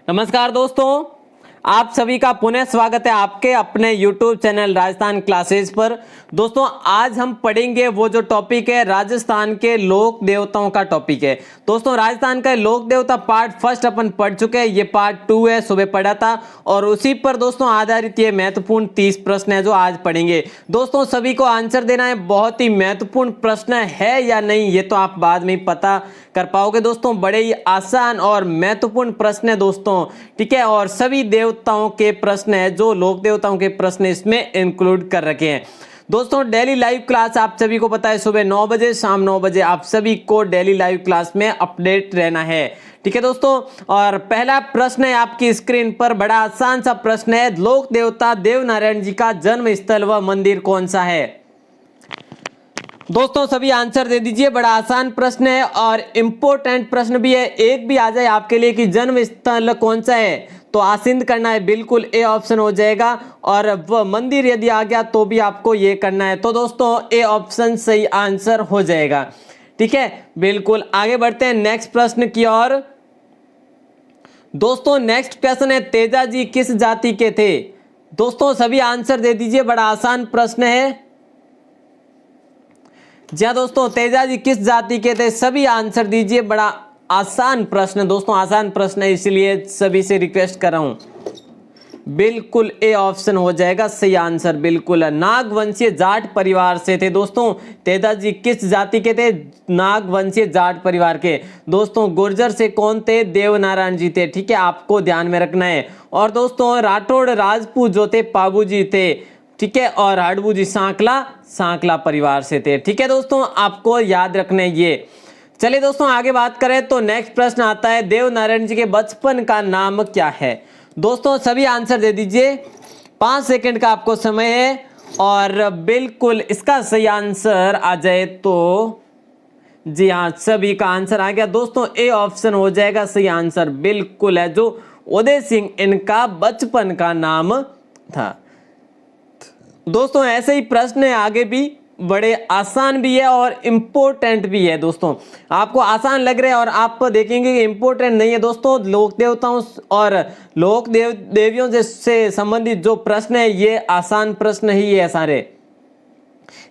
नमस्कार दोस्तों, आप सभी का पुनः स्वागत है आपके अपने YouTube चैनल राजस्थान क्लासेस पर। दोस्तों आज हम पढ़ेंगे वो जो टॉपिक है राजस्थान के लोक देवताओं का टॉपिक है। दोस्तों राजस्थान का लोक देवता पार्ट फर्स्ट अपन पढ़ चुके हैं, ये पार्ट 2 है, सुबह पढ़ा था और उसी पर दोस्तों आधारित ये महत्वपूर्ण 30 प्रश्न है जो आज पढ़ेंगे। दोस्तों सभी को आंसर देना है, बहुत ही महत्वपूर्ण प्रश्न है या नहीं ये तो आप बाद में पता कर पाओगे। दोस्तों बड़े ही आसान और महत्वपूर्ण प्रश्न है दोस्तों, ठीक है। और सभी देवताओं के प्रश्न है, जो लोक देवताओं के प्रश्न इसमें इंक्लूड कर रखे हैं। दोस्तों डेली लाइव क्लास आप सभी को पता है सुबह 9 बजे शाम 9 बजे आप सभी को डेली लाइव क्लास में अपडेट रहना है, ठीक है दोस्तों। और पहला प्रश्न है आपकी स्क्रीन पर, बड़ा आसान सा प्रश्न है, लोक देवता देवनारायण जी का जन्म स्थल व मंदिर कौन सा है? दोस्तों सभी आंसर दे दीजिए, बड़ा आसान प्रश्न है और इंपॉर्टेंट प्रश्न भी है। एक भी आ जाए आपके लिए कि जन्म स्थल कौन सा है तो आसिंद करना है, बिल्कुल ए ऑप्शन हो जाएगा। और वह मंदिर यदि आ गया तो भी आपको ये करना है, तो दोस्तों ए ऑप्शन सही आंसर हो जाएगा, ठीक है। बिल्कुल आगे बढ़ते हैं नेक्स्ट प्रश्न की ओर। दोस्तों नेक्स्ट क्वेश्चन है, तेजा जी किस जाति के थे? दोस्तों सभी आंसर दे दीजिए, बड़ा आसान प्रश्न है। जी हाँ दोस्तों, तेजा जी किस जाति के थे? सभी आंसर दीजिए, बड़ा आसान प्रश्न दोस्तों, आसान प्रश्न है इसलिए सभी से रिक्वेस्ट कर रहा हूं। बिल्कुल ए ऑप्शन हो जाएगा सही आंसर, बिल्कुल नागवंशीय जाट परिवार से थे दोस्तों। तेजा जी किस जाति के थे? नागवंशीय जाट परिवार के। दोस्तों गुर्जर से कौन थे? देवनारायण जी थे, ठीक है, आपको ध्यान में रखना है। और दोस्तों राठौड़ राजपूत जो थे पाबू जी थे, ठीक है, और हड़बू जी सांकला परिवार से थे, ठीक है दोस्तों, आपको याद रखना है ये। चलिए दोस्तों आगे बात करें तो नेक्स्ट प्रश्न आता है, देवनारायण जी के बचपन का नाम क्या है? दोस्तों सभी आंसर दे दीजिए, 5 सेकंड का आपको समय है। और बिल्कुल इसका सही आंसर आ जाए तो जी हाँ सभी का आंसर आ गया दोस्तों, ए ऑप्शन हो जाएगा सही आंसर, बिल्कुल है, जो उदय सिंह इनका बचपन का नाम था। दोस्तों ऐसे ही प्रश्न है आगे भी, बड़े आसान भी है और इम्पोर्टेंट भी है दोस्तों। आपको आसान लग रहा है और आप देखेंगे कि इम्पोर्टेंट नहीं है दोस्तों। लोक देवताओं और लोक देवियों से संबंधित जो प्रश्न है ये आसान प्रश्न ही है सारे।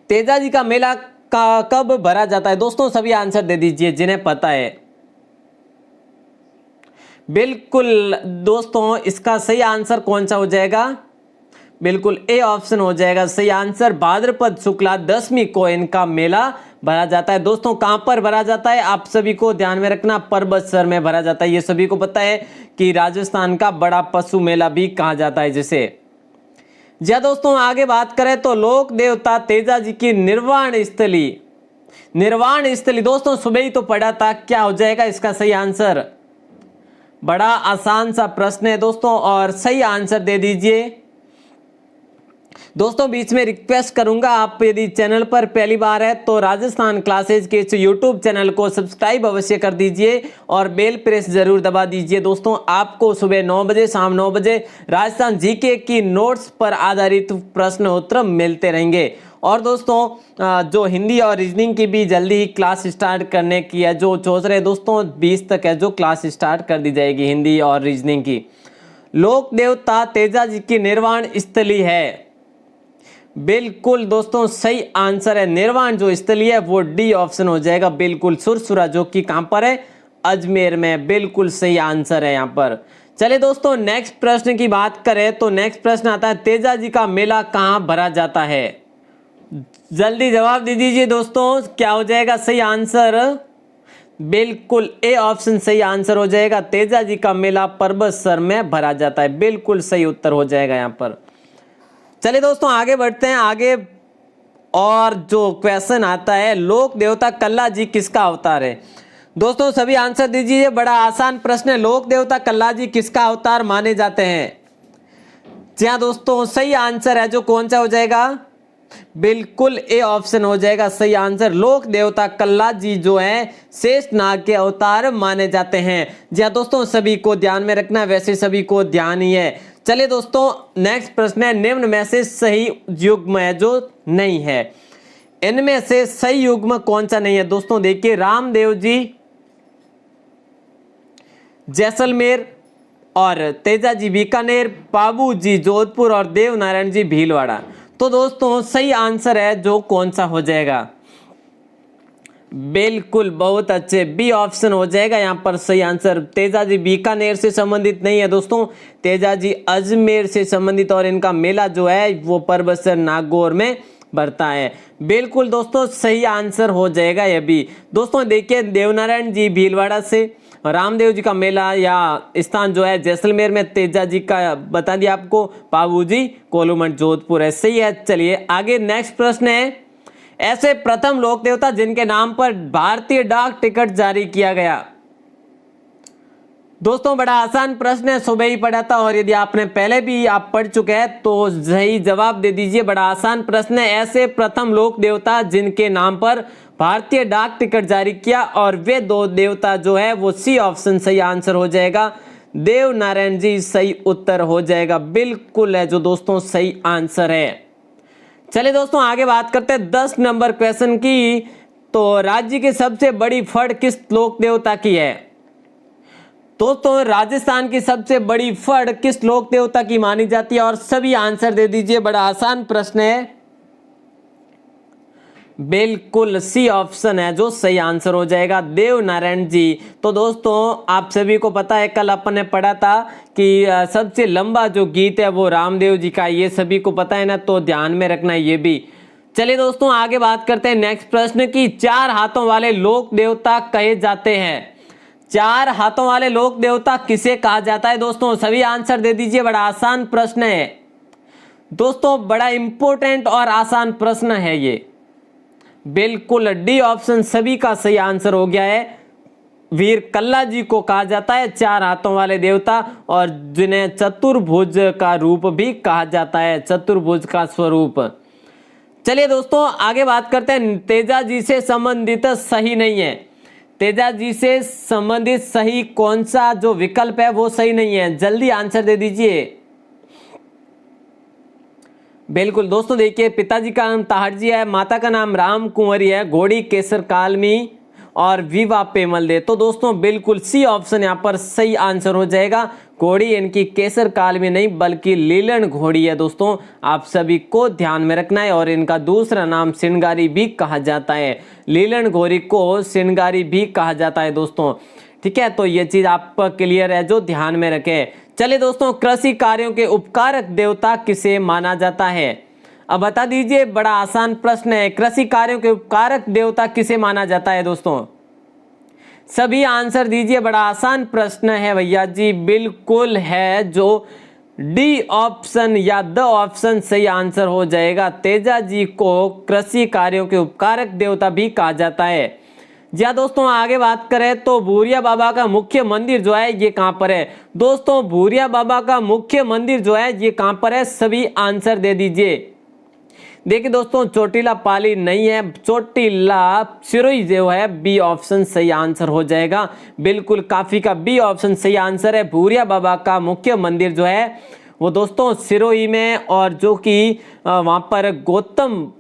तेजा जी का मेला का कब भरा जाता है? दोस्तों सभी आंसर दे दीजिए जिन्हें पता है। बिल्कुल दोस्तों इसका सही आंसर कौन सा हो जाएगा? बिल्कुल ए ऑप्शन हो जाएगा सही आंसर, भाद्रपद शुक्ला दशमी को इनका मेला भरा जाता है। दोस्तों कहां पर भरा जाता है आप सभी को ध्यान में रखना, परबतसर में भरा जाता है। ये सभी को पता है कि राजस्थान का बड़ा पशु मेला भी कहा जाता है जिसे। जी दोस्तों आगे बात करें तो लोक देवता तेजा जी की निर्वाण स्थली दोस्तों सुबह ही तो पढ़ा था, क्या हो जाएगा इसका सही आंसर? बड़ा आसान सा प्रश्न है दोस्तों और सही आंसर दे दीजिए। दोस्तों बीच में रिक्वेस्ट करूंगा, आप यदि चैनल पर पहली बार है तो राजस्थान क्लासेज के इस यूट्यूब चैनल को सब्सक्राइब अवश्य कर दीजिए और बेल प्रेस जरूर दबा दीजिए। दोस्तों आपको सुबह 9 बजे शाम 9 बजे राजस्थान जीके की नोट्स पर आधारित प्रश्न उत्तर मिलते रहेंगे। और दोस्तों जो हिंदी और रीजनिंग की भी जल्दी ही क्लास स्टार्ट करने की है, जो सोच रहे दोस्तों 20 तक है जो क्लास स्टार्ट कर दी जाएगी हिंदी और रीजनिंग की। लोक देवता तेजा जी की निर्वाण स्थली है, बिल्कुल दोस्तों सही आंसर है। निर्वाण जो स्थली है वो डी ऑप्शन हो जाएगा, बिल्कुल सुरसुरा जो कि कहां पर है? अजमेर में, बिल्कुल सही आंसर है यहां पर। चलिए दोस्तों नेक्स्ट प्रश्न की बात करें तो नेक्स्ट प्रश्न आता है, तेजा जी का मेला कहां भरा जाता है? जल्दी जवाब दे दीजिए दोस्तों, क्या हो जाएगा सही आंसर? बिल्कुल ए ऑप्शन सही आंसर हो जाएगा, तेजा जी का मेला परबतसर में भरा जाता है, बिल्कुल सही उत्तर हो जाएगा यहां पर। चलिए दोस्तों आगे बढ़ते हैं आगे, और जो क्वेश्चन आता है, लोक देवता कल्ला जी किसका अवतार है? दोस्तों सभी आंसर दीजिए, बड़ा आसान प्रश्न है, लोक देवता कल्ला जी किसका अवतार माने जाते हैं? जी हाँ दोस्तों सही आंसर है, जो कौन सा हो जाएगा? बिल्कुल ए ऑप्शन हो जाएगा सही आंसर, लोक देवता कल्ला जी जो है शेष नाग के अवतार माने जाते हैं। जी हाँ दोस्तों सभी को ध्यान में रखना, वैसे सभी को ध्यान ही है। चलिए दोस्तों नेक्स्ट प्रश्न है, निम्न में से सही युग्म है जो नहीं है? इनमें से सही युग्म कौन सा नहीं है? दोस्तों देखिए, रामदेव जी जैसलमेर और तेजा जी बीकानेर, पाबू जी जोधपुर और देव नारायण जी भीलवाड़ा। तो दोस्तों सही आंसर है जो कौन सा हो जाएगा? बिल्कुल, बहुत अच्छे, बी ऑप्शन हो जाएगा यहाँ पर सही आंसर। तेजा जी बीकानेर से संबंधित नहीं है दोस्तों, तेजा जी अजमेर से संबंधित, और इनका मेला जो है वो परबसर नागौर में बढ़ता है। बिल्कुल दोस्तों सही आंसर हो जाएगा ये भी। दोस्तों देखिए, देवनारायण जी भीलवाड़ा से, रामदेव जी का मेला या स्थान जो है जैसलमेर में, तेजा जी का बता दिया आपको, पाबू जी कोलूमठ जोधपुर है। सही है। चलिए आगे नेक्स्ट प्रश्न है, ऐसे प्रथम लोक देवता जिनके नाम पर भारतीय डाक टिकट जारी किया गया। दोस्तों बड़ा आसान प्रश्न है, सुबह ही पढ़ा था, और यदि आपने पहले भी आप पढ़ चुके हैं तो सही जवाब दे दीजिए। बड़ा आसान प्रश्न है, ऐसे प्रथम लोक देवता जिनके नाम पर भारतीय डाक टिकट जारी किया, और वे दो देवता जो है वो सी ऑप्शन सही आंसर हो जाएगा। देव नारायण जी सही उत्तर हो जाएगा। बिल्कुल है जो दोस्तों सही आंसर है। चलिए दोस्तों आगे बात करते हैं 10 नंबर क्वेश्चन की। तो राज्य की सबसे बड़ी फड़ किस लोक देवता की है? दोस्तों राजस्थान की सबसे बड़ी फड़ किस लोक देवता की मानी जाती है? और सभी आंसर दे दीजिए, बड़ा आसान प्रश्न है। बिल्कुल सी ऑप्शन है जो सही आंसर हो जाएगा, देव नारायण जी। तो दोस्तों आप सभी को पता है, कल अपन ने पढ़ा था कि सबसे लंबा जो गीत है वो रामदेव जी का, ये सभी को पता है ना, तो ध्यान में रखना ये भी। चलिए दोस्तों आगे बात करते हैं नेक्स्ट प्रश्न की, 4 हाथों वाले लोक देवता कहे जाते हैं। 4 हाथों वाले लोक देवता किसे कहा जाता है? दोस्तों सभी आंसर दे दीजिए, बड़ा आसान प्रश्न है दोस्तों, बड़ा इंपॉर्टेंट और आसान प्रश्न है ये। बिल्कुल डी ऑप्शन सभी का सही आंसर हो गया है। वीर कल्ला जी को कहा जाता है 4 हाथों वाले देवता, और जिन्हें चतुर्भुज का रूप भी कहा जाता है, चतुर्भुज का स्वरूप। चलिए दोस्तों आगे बात करते हैं, तेजा जी से संबंधित सही नहीं है। तेजा जी से संबंधित सही कौन सा जो विकल्प है वो सही नहीं है, जल्दी आंसर दे दीजिए। बिल्कुल दोस्तों देखिए, पिताजी का नाम ताहर जी है, माता का नाम राम कुंवरी है, घोड़ी केसर कालमी और विवा पेमल दे। तो दोस्तों बिल्कुल सी ऑप्शन यहाँ पर सही आंसर हो जाएगा। घोड़ी इनकी केसर कालमी नहीं बल्कि लीलन घोड़ी है दोस्तों, आप सभी को ध्यान में रखना है। और इनका दूसरा नाम सिंगारी भी कहा जाता है, लीलन घोड़ी को सिंगारी भी कहा जाता है दोस्तों। ठीक है, तो ये चीज आप क्लियर है जो ध्यान में रखे। चलिए दोस्तों, कृषि कार्यों के उपकारक देवता किसे माना जाता है? अब बता दीजिए, बड़ा आसान प्रश्न है, कृषि कार्यों के उपकारक देवता किसे माना जाता है दोस्तों? सभी आंसर दीजिए, बड़ा आसान प्रश्न है भैया जी। बिल्कुल है जो डी ऑप्शन या द ऑप्शन सही आंसर हो जाएगा। तेजा जी को कृषि कार्यों के उपकारक देवता भी कहा जाता है। जी हाँ दोस्तों, आगे बात करें तो भूरिया बाबा का मुख्य मंदिर जो है ये कहां पर है? दोस्तों भूरिया बाबा का मुख्य मंदिर जो है ये कहां पर है? सभी आंसर दे दीजिए। देखिए दोस्तों, चोटीला पाली नहीं है, चोटीला सिरोही जो है, बी ऑप्शन सही आंसर हो जाएगा। बिल्कुल काफी का बी ऑप्शन सही आंसर है। भूरिया बाबा का मुख्य मंदिर जो है वो दोस्तों सिरोही में, और जो कि वहां पर गौतम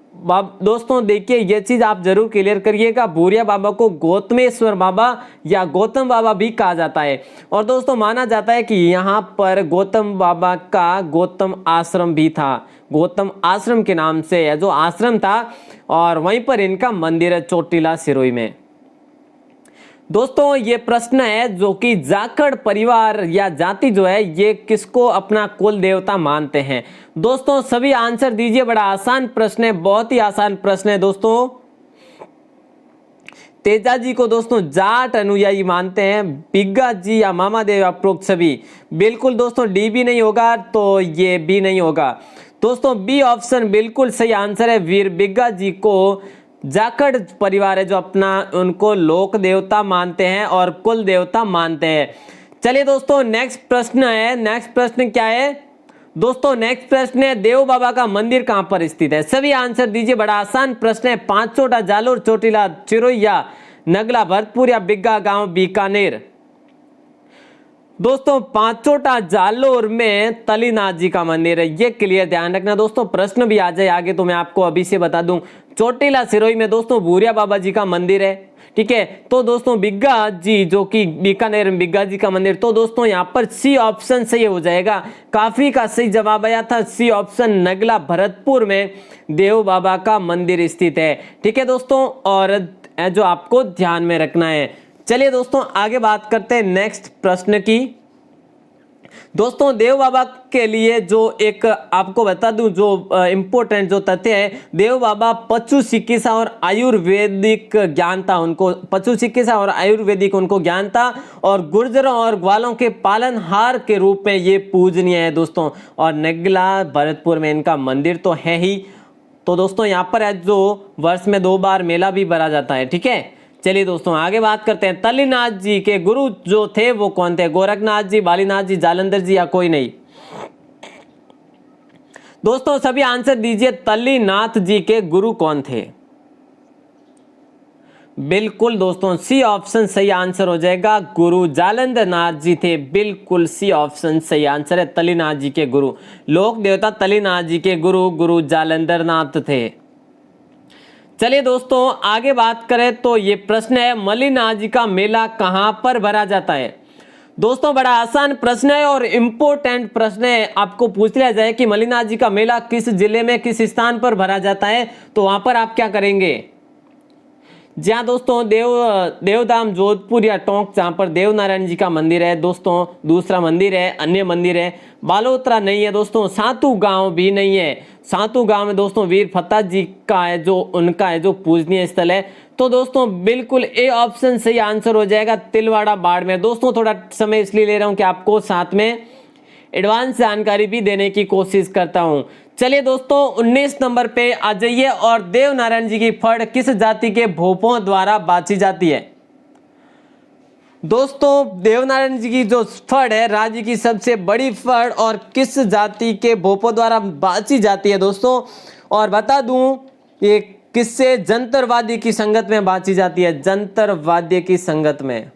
दोस्तों देखिए ये चीज आप जरूर क्लियर करिएगा, भूरिया बाबा को गौतमेश्वर बाबा या गौतम बाबा भी कहा जाता है। और दोस्तों माना जाता है कि यहाँ पर गौतम बाबा का गौतम आश्रम भी था, गौतम आश्रम के नाम से है जो आश्रम था, और वहीं पर इनका मंदिर है चोटीला सिरोही में। दोस्तों ये प्रश्न है जो कि जाखड़ परिवार या जाति जो है ये किसको अपना कुल देवता मानते हैं? दोस्तों सभी आंसर दीजिए, बड़ा आसान प्रश्न है, बहुत ही आसान प्रश्न है दोस्तों। तेजा जी को दोस्तों जाट अनुयायी मानते हैं, बिग्गा जी या मामा देव अप्रोक्त सभी। बिल्कुल दोस्तों डी भी नहीं होगा, तो ये भी नहीं होगा दोस्तों, बी ऑप्शन बिल्कुल सही आंसर है। वीर बिग्गा जी को जाखड़ परिवार है जो अपना उनको लोक देवता मानते हैं और कुल देवता मानते हैं। चलिए दोस्तों नेक्स्ट प्रश्न है, नेक्स्ट प्रश्न क्या है दोस्तों? नेक्स्ट प्रश्न है, देव बाबा का मंदिर कहां पर स्थित है? सभी आंसर दीजिए, बड़ा आसान प्रश्न है। पांचोटा, जालोर, चोटीला, चिरोया, नगला, भरतपुर या बिग्गा गांव, बीकानेर। दोस्तों पांचोटा जालोर में तलीनाथ जी का मंदिर है, ये क्लियर ध्यान रखना दोस्तों, प्रश्न भी आ जाए आगे तो मैं आपको अभी से बता दूं। चोटीला सिरोही में दोस्तों भूरिया बाबा जी का मंदिर है। ठीक है। तो दोस्तों बिग्गा जी, जो कि बीकानेर में बिग्गा जी का मंदिर, तो दोस्तों यहाँ पर सी ऑप्शन सही हो जाएगा। काफी का सही जवाब आया था सी ऑप्शन, नगला भरतपुर में देव बाबा का मंदिर स्थित है। ठीक है दोस्तों, और जो आपको ध्यान में रखना है। चलिए दोस्तों आगे बात करते हैं नेक्स्ट प्रश्न की। दोस्तों देव बाबा के लिए जो एक आपको बता दूं जो इंपॉर्टेंट जो तथ्य है, देव बाबा पशु चिकित्सा और आयुर्वेदिक ज्ञान था उनको, पशु चिकित्सा और आयुर्वेदिक उनको ज्ञान था, और गुर्जरों और ग्वालों के पालनहार के रूप में ये पूजनीय है दोस्तों। और नगला भरतपुर में इनका मंदिर तो है ही। तो दोस्तों यहाँ पर है जो वर्ष में 2 बार मेला भी भरा जाता है। ठीक है, चलिए दोस्तों आगे बात करते हैं। तल्लीनाथ जी के गुरु जो थे वो कौन थे? गोरखनाथ जी, बालीनाथ जी, जालंधर जी, या कोई नहीं? दोस्तों सभी आंसर दीजिए, तल्लीनाथ जी के गुरु कौन थे? बिल्कुल दोस्तों सी ऑप्शन सही आंसर हो जाएगा, गुरु जालंधर नाथ जी थे। बिल्कुल सी ऑप्शन सही आंसर है, तल्लीनाथ जी के गुरु, लोक देवता तल्लीनाथ जी के गुरु जालंधर नाथ थे। चलिए दोस्तों आगे बात करें तो ये प्रश्न है, मल्लिनाथ जी का मेला कहां पर भरा जाता है? दोस्तों बड़ा आसान प्रश्न है और इंपॉर्टेंट प्रश्न है। आपको पूछ लिया जाए कि मल्लिनाथ जी का मेला किस जिले में किस स्थान पर भरा जाता है, तो वहां पर आप क्या करेंगे? जहाँ दोस्तों देवधाम जोधपुर या टोंक, जहाँ पर देव नारायण जी का मंदिर है दोस्तों, दूसरा मंदिर है, अन्य मंदिर है। बालोतरा नहीं है दोस्तों, सातू गांव भी नहीं है। सातू गांव में दोस्तों वीर फतेह जी का है, जो उनका है जो पूजनीय स्थल है। तो दोस्तों बिल्कुल ए ऑप्शन सही आंसर हो जाएगा, तिलवाड़ा बाड़मेर। दोस्तों थोड़ा समय इसलिए ले रहा हूँ कि आपको साथ में एडवांस जानकारी भी देने की कोशिश करता हूं। चलिए दोस्तों 19 नंबर पे आ जाइए, और देव नारायण जी की फड़ किस जाति के भोपों द्वारा बाची जाती है? दोस्तों देवनारायण जी की जो फड़ है राज्य की सबसे बड़ी फड़, और किस जाति के भोपों द्वारा बाची जाती है दोस्तों? और बता दूं ये किससे? जंतरवादी की संगत में बाची जाती है, जंतरवाद्य की संगत में।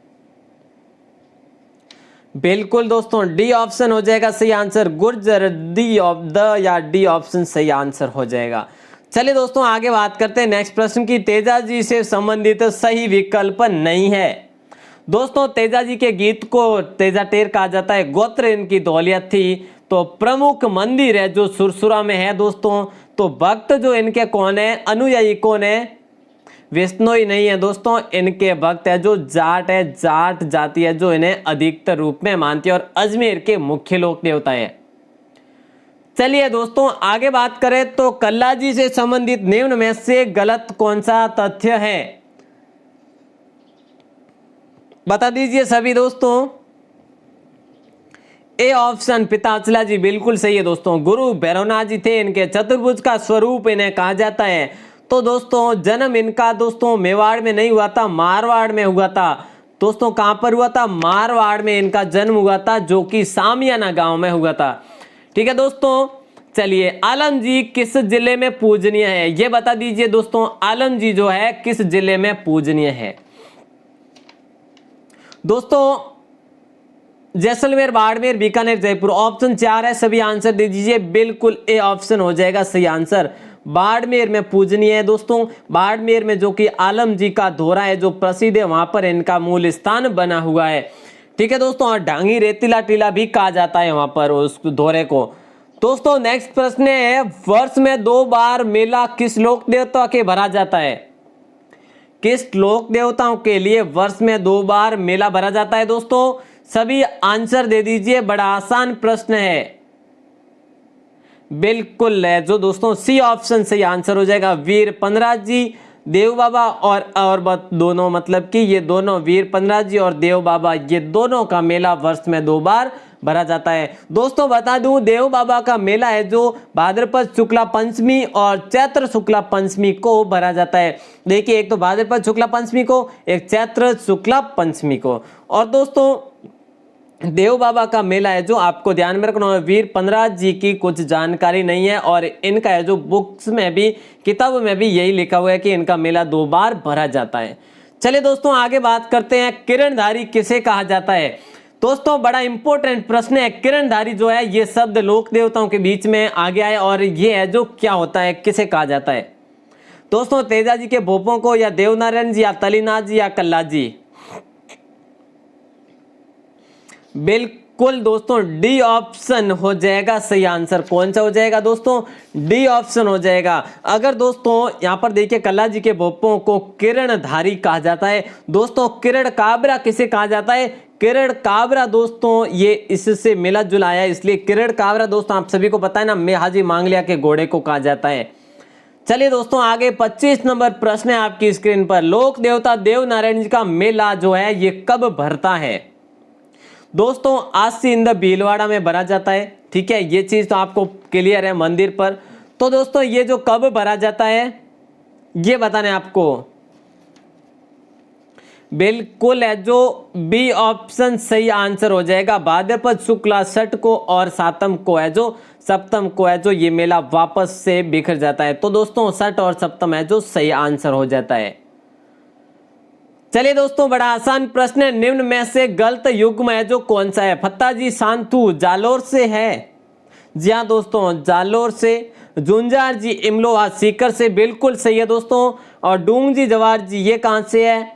बिल्कुल दोस्तों डी ऑप्शन हो जाएगा सही answer, Gurjar, D of the या डी ऑप्शन सही आंसर हो जाएगा। चलिए दोस्तों आगे बात करते हैं नेक्स्ट प्रश्न की। तेजा जी से संबंधित सही विकल्प नहीं है। दोस्तों तेजा जी के गीत को तेजा टेर कहा जाता है, गोत्र इनकी दौलियत थी। तो प्रमुख मंदिर है जो सुरसुरा में है दोस्तों। तो भक्त जो इनके कौन है, अनुयायी कौन है? विष्णोई नहीं है दोस्तों, इनके भक्त है जो जाट है, जाट जाति है जो इन्हें अधिकतर रूप में मानती है, और अजमेर के मुख्य लोक देवता है। चलिए दोस्तों आगे बात करें तो कल्ला जी से संबंधित निम्न में से गलत कौन सा तथ्य है? बता दीजिए सभी दोस्तों। ए ऑप्शन पिताचला जी बिल्कुल सही है दोस्तों, गुरु भैरवनाथ जी थे, इनके चतुर्भुज का स्वरूप इन्हें कहा जाता है। तो दोस्तों जन्म इनका दोस्तों मेवाड़ में नहीं हुआ था, मारवाड़ में हुआ था। दोस्तों कहां पर हुआ था? मारवाड़ में इनका जन्म हुआ था, जो कि सामियाना गांव में हुआ था। ठीक है दोस्तों, चलिए आलम जी किस जिले में पूजनीय है, ये बता दीजिए दोस्तों। आलम जी जो है किस जिले में पूजनीय है? दोस्तों जैसलमेर, बाड़मेर, बीकानेर, जयपुर। ऑप्शन 4 है, सभी आंसर दे दीजिए। बिल्कुल ए ऑप्शन हो जाएगा सही आंसर, बाड़मेर में पूजनीय है दोस्तों। बाड़मेर में जो कि आलम जी का धोरा है जो प्रसिद्ध है, वहां पर इनका मूल स्थान बना हुआ है। ठीक है दोस्तों, और ढांगी रेतीला टीला भी कहा जाता है वहां पर उस धोरे को। दोस्तों नेक्स्ट प्रश्न है, वर्ष में 2 बार मेला किस लोक देवता के भरा जाता है? किस लोक देवताओं के लिए वर्ष में 2 बार मेला भरा जाता है दोस्तों? सभी आंसर दे दीजिए, बड़ा आसान प्रश्न है। बिल्कुल है जो दोस्तों सी ऑप्शन सही आंसर हो जाएगा, वीर पंद्राज जी, देव बाबा और दोनों, मतलब कि ये दोनों वीर पंद्राज जी और देव बाबा, ये दोनों का मेला वर्ष में 2 बार भरा जाता है। दोस्तों बता दूं देव बाबा का मेला है जो भाद्रपद शुक्ला पंचमी और चैत्र शुक्ला पंचमी को भरा जाता है। देखिए एक तो भाद्रपद शुक्ला पंचमी को, एक चैत्र शुक्ला पंचमी को। और दोस्तों देव बाबा का मेला है जो आपको ध्यान में रखना है, वीर पंद्राज जी की कुछ जानकारी नहीं है, और इनका है जो बुक्स में भी, किताबों में भी यही लिखा हुआ है कि इनका मेला 2 बार भरा जाता है। चलिए दोस्तों आगे बात करते हैं, किरणधारी किसे कहा जाता है? दोस्तों बड़ा इंपॉर्टेंट प्रश्न है। किरणधारी जो है ये शब्द लोक देवताओं के बीच में आ गया है, और ये है जो क्या होता है, किसे कहा जाता है? दोस्तों तेजा जी के भोपों को, या देवनारायण जी, या तलीनाथ जी, या कल्ला जी? बिल्कुल दोस्तों डी ऑप्शन हो जाएगा सही आंसर। कौन सा हो जाएगा दोस्तों? डी ऑप्शन हो जाएगा। अगर दोस्तों यहां पर देखिए कल्ला जी के भोपों को किरणधारी कहा जाता है। दोस्तों किरण काबरा किसे कहा जाता है? किरण काबरा दोस्तों ये इससे मिला जुला आया, इसलिए किरण काबरा दोस्तों आप सभी को पता है ना, मैं हाजी मांगलिया के घोड़े को कहा जाता है। चलिए दोस्तों आगे 25 नंबर प्रश्न है आपकी स्क्रीन पर। लोक देवता देवनारायण जी का मेला जो है ये कब भरता है? दोस्तों आसीन भीलवाड़ा में भरा जाता है। ठीक है, ये चीज तो आपको क्लियर है मंदिर पर। तो दोस्तों ये जो कब भरा जाता है ये बताने आपको। बिल्कुल है जो बी ऑप्शन सही आंसर हो जाएगा। भाद्रपद शुक्ला छठ को और सप्तम को है जो ये मेला वापस से बिखर जाता है। तो दोस्तों छठ और सप्तम है जो सही आंसर हो जाता है। चलिए दोस्तों बड़ा आसान प्रश्न है। निम्न में से गलत युग्म है जो कौन सा है? फत्ता जी सांथू जालोर से है। जी हाँ दोस्तों जालोर से। जुंजार जी इमलोहा सीकर से, बिल्कुल सही है दोस्तों। और डूंग जी जवार जी ये कहां से है?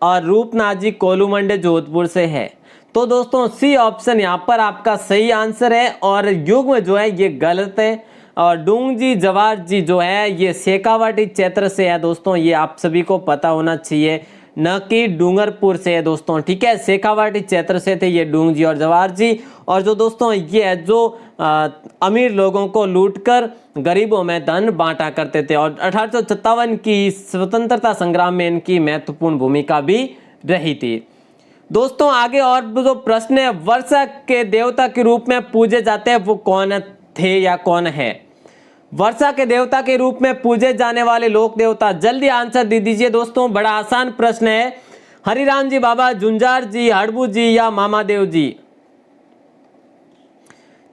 और रूपनाथ जी कोलूमंडे जोधपुर से है। तो दोस्तों सी ऑप्शन यहाँ पर आपका सही आंसर है और युग्म जो है ये गलत है। और डूंग जी जवार जी जो है ये शेखावाटी क्षेत्र से है दोस्तों, ये आप सभी को पता होना चाहिए, न कि डूंगरपुर से है दोस्तों। ठीक है, शेखावाटी क्षेत्र से थे ये डूंग जी और जवार जी। और जो दोस्तों ये है जो अमीर लोगों को लूटकर गरीबों में धन बांटा करते थे। और 1857 की स्वतंत्रता संग्राम में इनकी महत्वपूर्ण भूमिका भी रही थी। दोस्तों आगे और जो प्रश्न है, वर्षा के देवता के रूप में पूजे जाते हैं वो कौन थे या कौन है? वर्षा के देवता के रूप में पूजे जाने वाले लोक देवता, जल्दी आंसर दे दीजिए दोस्तों, बड़ा आसान प्रश्न है। हरिराम जी बाबा, जुंजार जी, हड़बू जी, या मामादेव जी?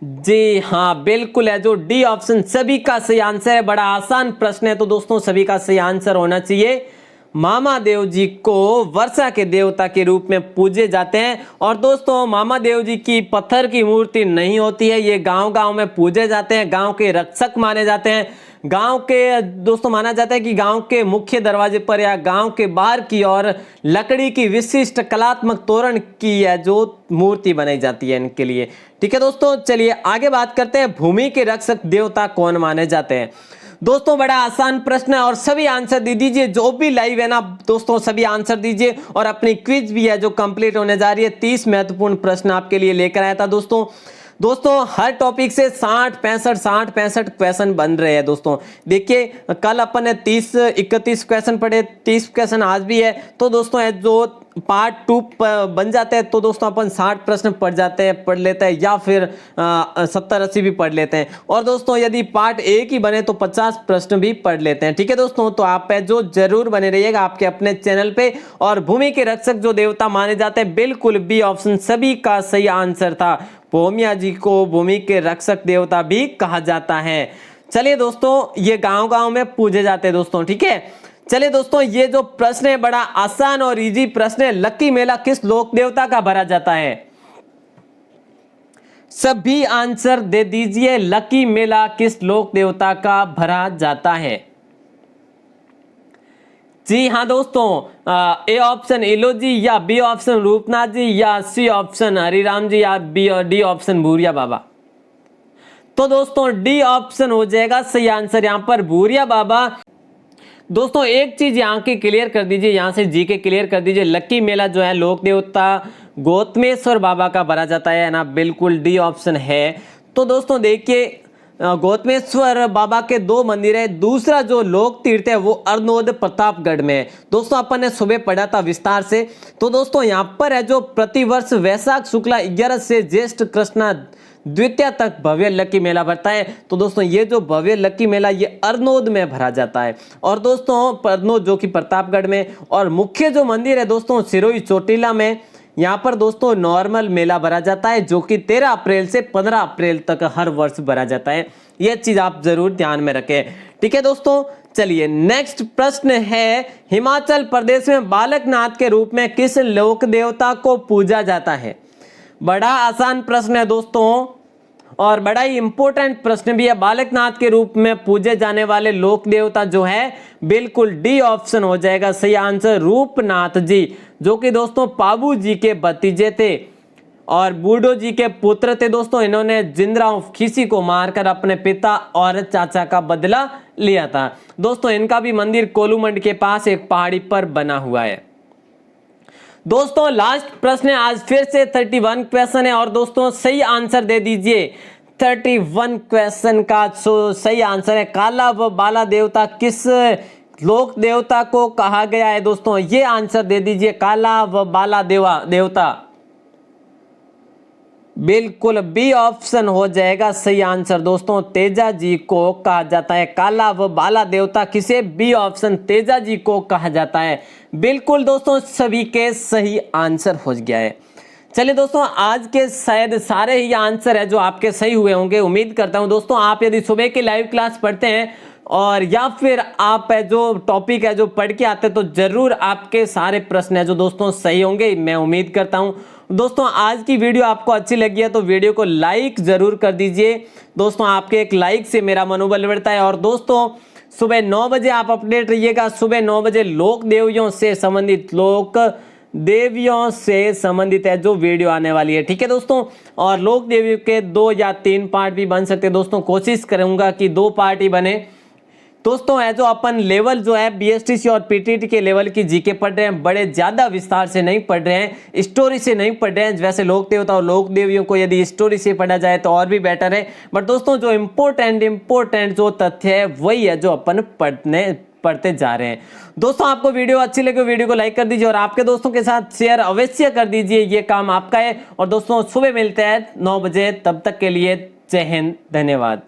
जी हाँ बिल्कुल है जो डी ऑप्शन सभी का सही आंसर है। बड़ा आसान प्रश्न है तो दोस्तों सभी का सही आंसर होना चाहिए। मामादेव जी को वर्षा के देवता के रूप में पूजे जाते हैं। और दोस्तों मामादेव जी की पत्थर की मूर्ति नहीं होती है, ये गांव-गांव में पूजे जाते हैं, गांव के रक्षक माने जाते हैं। गांव के दोस्तों माना जाता है कि गांव के मुख्य दरवाजे पर या गांव के बाहर की ओर लकड़ी की विशिष्ट कलात्मक तोरण की है जो मूर्ति बनाई जाती है इनके लिए। ठीक है दोस्तों, चलिए आगे बात करते हैं। भूमि के रक्षक देवता कौन माने जाते हैं? दोस्तों बड़ा आसान प्रश्न है और सभी आंसर दे दीजिए। जो भी लाइव है ना दोस्तों सभी आंसर दीजिए। और अपनी क्विज भी है जो कंप्लीट होने जा रही है। 30 महत्वपूर्ण प्रश्न आपके लिए लेकर आया था दोस्तों हर टॉपिक से 60-65 क्वेश्चन बन रहे हैं दोस्तों। देखिए कल अपन ने 30-31 क्वेश्चन पढ़े, 30 क्वेश्चन आज भी है। तो दोस्तों जो पार्ट 2 बन जाते हैं तो दोस्तों अपन 60 प्रश्न पढ़ लेते हैं या फिर 70-80 भी पढ़ लेते हैं। और दोस्तों यदि पार्ट 1 ही बने तो 50 प्रश्न भी पढ़ लेते हैं। ठीक है दोस्तों, तो आप जो जरूर बने रहिएगा आपके अपने चैनल पे। और भूमि के रक्षक जो देवता माने जाते हैं, बिल्कुल बी ऑप्शन सभी का सही आंसर था। भूमिया जी को भूमि के रक्षक देवता भी कहा जाता है। चलिए दोस्तों ये गांव-गांव में पूजे जाते हैं दोस्तों। ठीक है, चलिए दोस्तों ये जो प्रश्न है बड़ा आसान और इजी प्रश्न है। लक्की मेला किस लोक देवता का भरा जाता है? सभी आंसर दे दीजिए। लक्की मेला किस लोक देवता का भरा जाता है? जी हाँ दोस्तों, ए ऑप्शन इलो जी, या बी ऑप्शन रूपनाथ जी, या सी ऑप्शन हरिराम जी, या डी ऑप्शन भूरिया बाबा? तो दोस्तों डी ऑप्शन हो जाएगा सही आंसर यहाँ पर, भूरिया बाबा। दोस्तों एक चीज यहाँ की क्लियर कर दीजिए, यहाँ से जी के क्लियर कर दीजिए। लक्की मेला जो है लोक देवता गौतमेश्वर बाबा का भरा जाता है ना, बिल्कुल डी ऑप्शन है। तो दोस्तों देखिए गौतमेश्वर बाबा के 2 मंदिर है। दूसरा जो लोक तीर्थ है वो अर्नोद प्रतापगढ़ में है। दोस्तों अपन ने सुबह पढ़ा था विस्तार से। तो दोस्तों यहाँ पर है जो प्रतिवर्ष वैशाख शुक्ला 11 से ज्येष्ठ कृष्णा द्वितीया तक भव्य लक्की मेला भरता है। तो दोस्तों ये जो भव्य लक्की मेला ये अर्नोद में भरा जाता है। और दोस्तों अर्नोद जो कि प्रतापगढ़ में, और मुख्य जो मंदिर है दोस्तों सिरोही चोटीला में, यहाँ पर दोस्तों नॉर्मल मेला भरा जाता है जो कि 13 अप्रैल से 15 अप्रैल तक हर वर्ष भरा जाता है। यह चीज आप जरूर ध्यान में रखें। ठीक है दोस्तों, चलिए नेक्स्ट प्रश्न है। हिमाचल प्रदेश में बालकनाथ के रूप में किस लोक देवता को पूजा जाता है? बड़ा आसान प्रश्न है दोस्तों। और बड़ा ही इंपॉर्टेंट प्रश्न भी है, बालकनाथ के रूप में पूजे जाने वाले लोक देवता जो है, बिल्कुल डी ऑप्शन हो जाएगा सही आंसर, रूपनाथ जी, जो कि दोस्तों पाबू जी के भतीजे थे और बूढ़ो जी के पुत्र थे दोस्तों। इन्होंने जिंदराव खीसी को मारकर अपने पिता और चाचा का बदला लिया था दोस्तों। इनका भी मंदिर कोलूमंड के पास एक पहाड़ी पर बना हुआ है दोस्तों। लास्ट प्रश्न है आज फिर से 31 क्वेश्चन है और दोस्तों सही आंसर दे दीजिए। 31 क्वेश्चन का सही आंसर है, काला व बाला देवता किस लोक देवता को कहा गया है दोस्तों? ये आंसर दे दीजिए, काला व बाला देवता, बिल्कुल बी ऑप्शन हो जाएगा सही आंसर दोस्तों। तेजा जी को कहा जाता है काला व बाला देवता, किसे? बी ऑप्शन तेजा जी को कहा जाता है। बिल्कुल दोस्तों सभी के सही आंसर हो गया है। चलिए दोस्तों, आज के शायद सारे ही आंसर है जो आपके सही हुए होंगे, उम्मीद करता हूं दोस्तों। आप यदि सुबह की लाइव क्लास पढ़ते हैं और या फिर आप जो टॉपिक है जो पढ़ के आते हैं तो जरूर आपके सारे प्रश्न है जो दोस्तों सही होंगे, मैं उम्मीद करता हूं। दोस्तों आज की वीडियो आपको अच्छी लगी है तो वीडियो को लाइक जरूर कर दीजिए दोस्तों, आपके एक लाइक से मेरा मनोबल बढ़ता है। और दोस्तों सुबह 9 बजे आप अपडेट रहिएगा, सुबह 9 बजे लोक देवियों से संबंधित है जो वीडियो आने वाली है, ठीक है दोस्तों। और लोक देवियों के 2 या 3 पार्ट भी बन सकते हैं दोस्तों, कोशिश करूंगा कि 2 पार्ट ही बने दोस्तों। है जो अपन लेवल जो है बीएसटीसी और पीटीटी के लेवल की जीके पढ़ रहे हैं, बड़े ज्यादा विस्तार से नहीं पढ़ रहे हैं, स्टोरी से नहीं पढ़ रहे हैं। वैसे लोक देवता और लोक देवियों को यदि स्टोरी से पढ़ा जाए तो और भी बेटर है, बट दोस्तों जो इंपॉर्टेंट जो तथ्य है वही है जो अपन पढ़ते जा रहे हैं दोस्तों। आपको वीडियो अच्छी लगे वीडियो को लाइक कर दीजिए और आपके दोस्तों के साथ शेयर अवश्य कर दीजिए, ये काम आपका है। और दोस्तों सुबह मिलते हैं 9 बजे, तब तक के लिए जय हिंद, धन्यवाद।